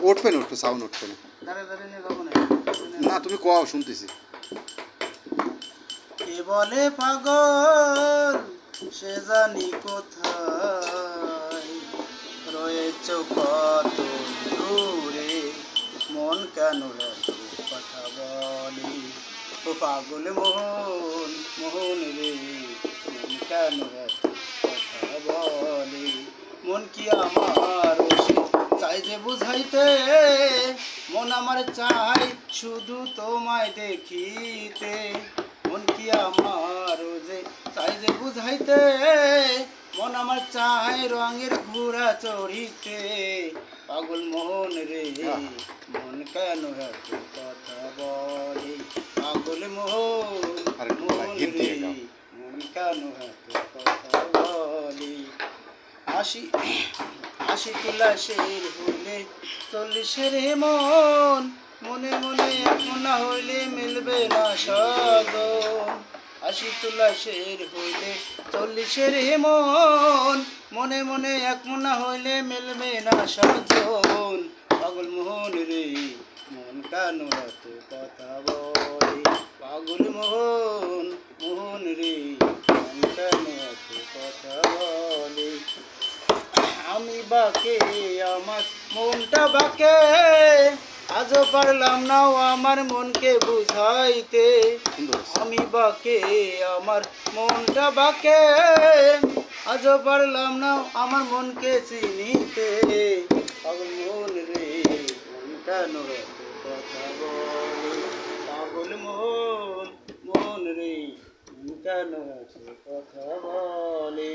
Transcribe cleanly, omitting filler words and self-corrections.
উঠবে না, উঠবে, সাউন্ড উঠবে না। না তুমি কও, শুনতেছি। কে বলে পাগল সে জানি কোথায় রয়েছ কত দূরে, মন কেন এত কথা বলে? ও পাগল মোহন, মোহন রে, মন কেন এত কথা বলে? মন কি আমার সে চাই যে বুঝাইতে, মন আমার চাই শুধু তোমায় দেখিতে। মন কি আমার যে চাই যে বুঝাইতে, মন আমার চাই রঙের ঘোড়া চড়িতে। পাগল মন রে, মন কেন এত কথা বলে? পাগল মোহন, মোহন রে, মন কেন এত কথা বলে? আশি আশি তুলাশের হইলে 40-এর মন, মনে মনে এক না হইলে মিলবে না সাগর। আশি তুলাশের হইলে 40-এর মন, মনে মনে এক না হইলে মিলবে না সাগর। পাগল মোহন রে, মন কেন এত কথা বলে? পাগল মোহন, মোহন রে, মন কেন এত কথা বলে? আমি বাকে আমার মনটা বাকে, আজও পারলাম না আমার মনকে বুঝাইতে। আমি বাকে আমার মনটা বাকে, আজও পারলাম না আমার মনকে চিনিতে। পাগল মন রে, মন কেন এত কথা বলে? পাগল মন, মন রে, মন কেন এত কথা বলে?